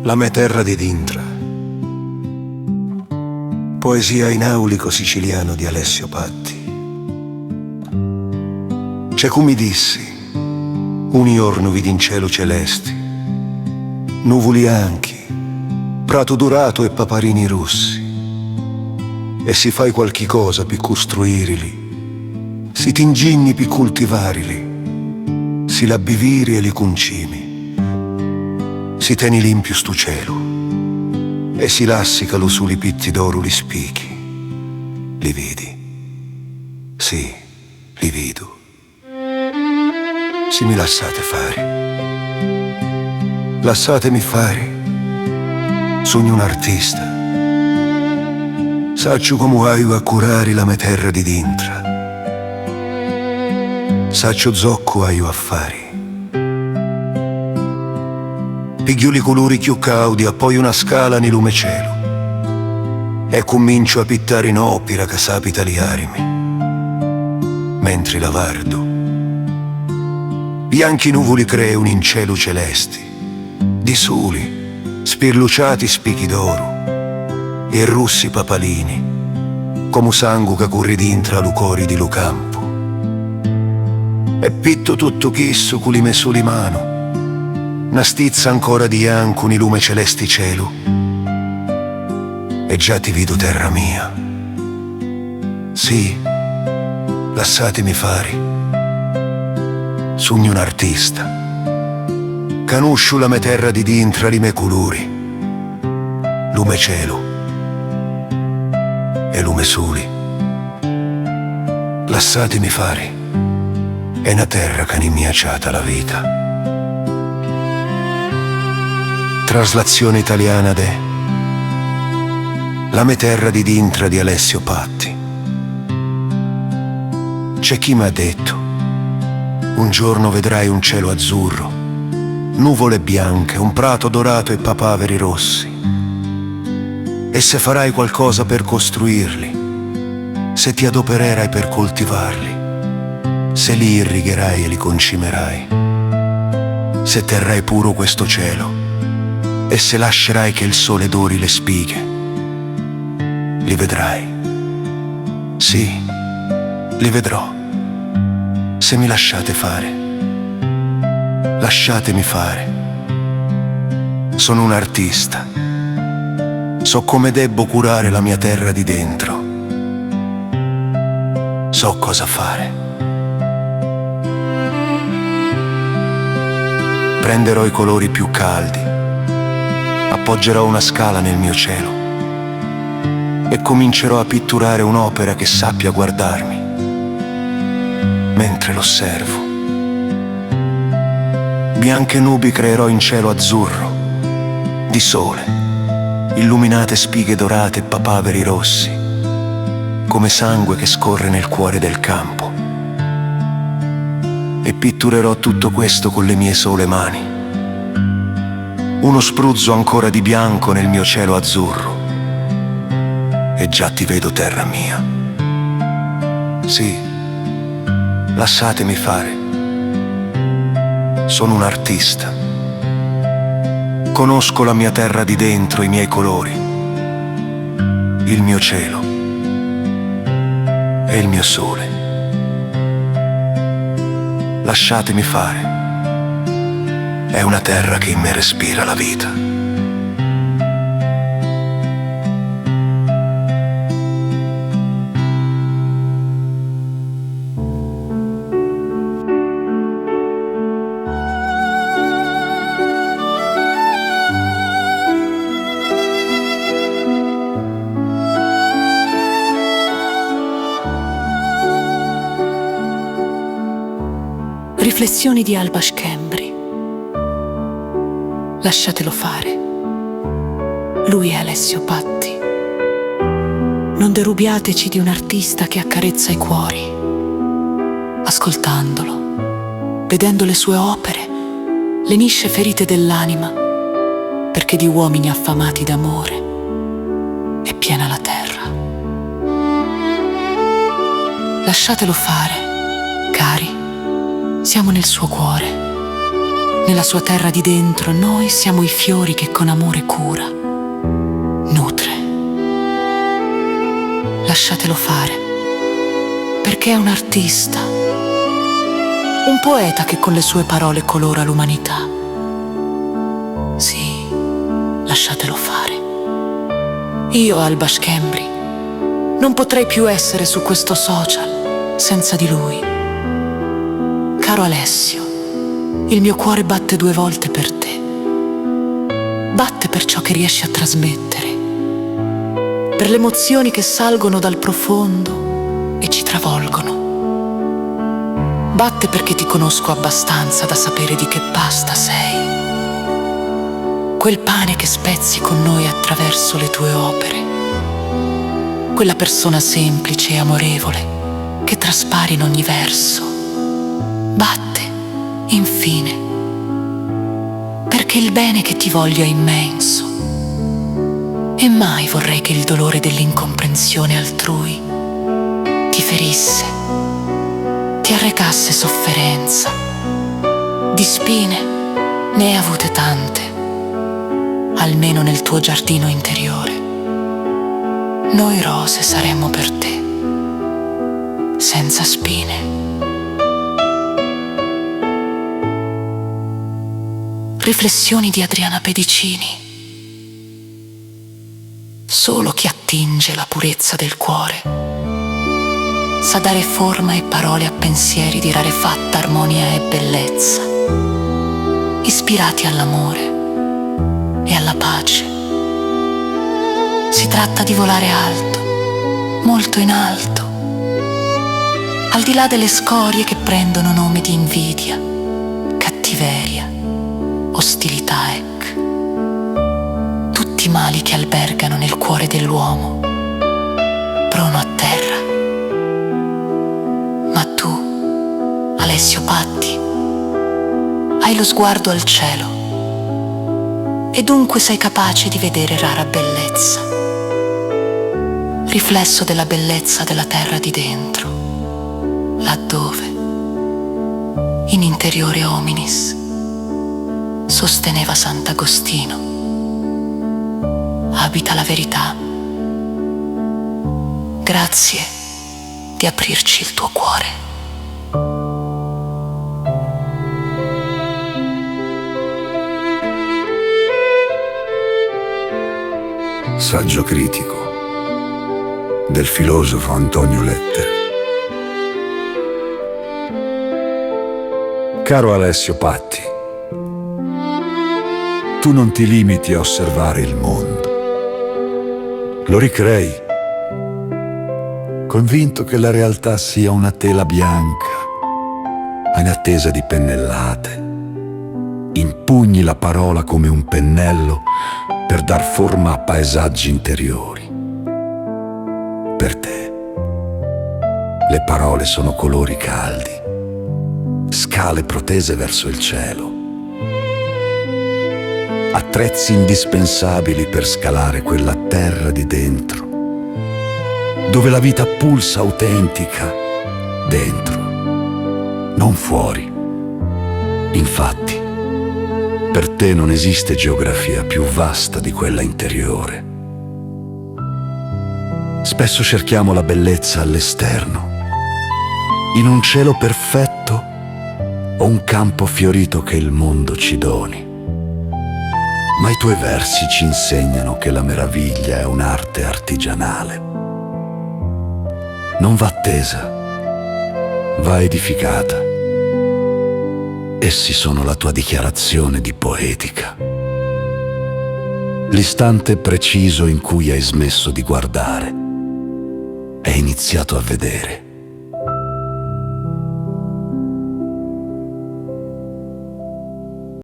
La me terra di Dintra. Poesia in aulico siciliano di Alessio Patti. C'è cum mi dissi, un giorno vidi in cielo celesti, nuvoli anchi, prato dorato e paparini rossi. E si fai qualche cosa per costruirili, si tinginni per coltivarili, si l'abbiviri e li concimi. Si teni limpio stu cielo e si lassicalo su li pitti d'oro li spichi. Li vedi? Sì, li vedo. Se mi lasciate fare, lasciatemi fare. Sogno un artista. Saccio come aio a curare la mia terra di Dintra. Saccio zocco aio a fare. Piglio i colori più caudi e poi una scala nel lume cielo e comincio a pittare in opera che sapita li armi mentre la vardo. Bianchi nuvoli creano in cielo celesti di soli spirluciati spicchi d'oro e rossi papalini come sangue che corre dintra lu cori di lu campo e pitto tutto chisso con li messo li mano. Una stizza ancora di bianco ni lume celesti cielo e già ti vedo terra mia. Sì, lasciatemi fare. Sogno un artista. Conosco la mia terra di dintra i miei colori. Lume cielo e lume soli. Lasciatemi fare. È una terra che mi ha ciata la vita. Traslazione italiana de La me terra di Dintra di Alessio Patti. C'è chi m'ha detto, un giorno vedrai un cielo azzurro, nuvole bianche, un prato dorato e papaveri rossi. E se farai qualcosa per costruirli, se ti adopererai per coltivarli, se li irrigherai e li concimerai, se terrai puro questo cielo, e se lascerai che il sole dori le spighe, li vedrai. Sì, li vedrò. Se mi lasciate fare, lasciatemi fare. Sono un artista. So come debbo curare la mia terra di dentro. So cosa fare. Prenderò i colori più caldi, appoggerò una scala nel mio cielo e comincerò a pitturare un'opera che sappia guardarmi mentre l'osservo. Bianche nubi creerò in cielo azzurro, di sole, illuminate spighe dorate e papaveri rossi, come sangue che scorre nel cuore del campo. E pitturerò tutto questo con le mie sole mani. Uno spruzzo ancora di bianco nel mio cielo azzurro e già ti vedo terra mia. Sì, lasciatemi fare. Sono un artista. Conosco la mia terra di dentro, i miei colori, il mio cielo e il mio sole. Lasciatemi fare. È una terra che in me respira la vita. Riflessioni di Alba Schembri. Lasciatelo fare. Lui è Alessio Patti. Non derubiateci di un artista che accarezza i cuori. Ascoltandolo, vedendo le sue opere, lenisce ferite dell'anima, perché di uomini affamati d'amore è piena la terra. Lasciatelo fare, cari, siamo nel suo cuore. Nella sua terra di dentro noi siamo i fiori che con amore cura, nutre. Lasciatelo fare, perché è un artista, un poeta che con le sue parole colora l'umanità. Sì, lasciatelo fare. Io, Alba Schembri, non potrei più essere su questo social senza di lui. Caro Alessio, il mio cuore batte 2 volte per te. Batte per ciò che riesci a trasmettere, per le emozioni che salgono dal profondo e ci travolgono. Batte perché ti conosco abbastanza da sapere di che pasta sei. Quel pane che spezzi con noi attraverso le tue opere. Quella persona semplice e amorevole che traspari in ogni verso. Batte, infine, perché il bene che ti voglio è immenso e mai vorrei che il dolore dell'incomprensione altrui ti ferisse, ti arrecasse sofferenza. Di spine ne hai avute tante, almeno nel tuo giardino interiore. Noi rose saremmo per te, senza spine. Riflessioni di Adriana Pedicini. Solo chi attinge la purezza del cuore sa dare forma e parole a pensieri di rarefatta armonia e bellezza, ispirati all'amore e alla pace. Si tratta di volare alto, molto in alto, al di là delle scorie che prendono nome di invidia, cattiveria, ostilità, tutti i mali che albergano nel cuore dell'uomo, prono a terra. Ma tu, Alessio Patti, hai lo sguardo al cielo e dunque sei capace di vedere rara bellezza, riflesso della bellezza della terra di dentro, laddove, in interiore hominis, sosteneva Sant'Agostino, abita la verità. Grazie di aprirci il tuo cuore. Saggio critico del filosofo Antonio Lettere. Caro Alessio Patti, tu non ti limiti a osservare il mondo, lo ricrei, convinto che la realtà sia una tela bianca, in attesa di pennellate. Impugni la parola come un pennello per dar forma a paesaggi interiori. Per te, le parole sono colori caldi, scale protese verso il cielo, attrezzi indispensabili per scalare quella terra di dentro, dove la vita pulsa autentica dentro, non fuori. Infatti, per te non esiste geografia più vasta di quella interiore. Spesso cerchiamo la bellezza all'esterno, in un cielo perfetto o un campo fiorito che il mondo ci doni. Ma i tuoi versi ci insegnano che la meraviglia è un'arte artigianale. Non va attesa, va edificata. Essi sono la tua dichiarazione di poetica. L'istante preciso in cui hai smesso di guardare e iniziato a vedere.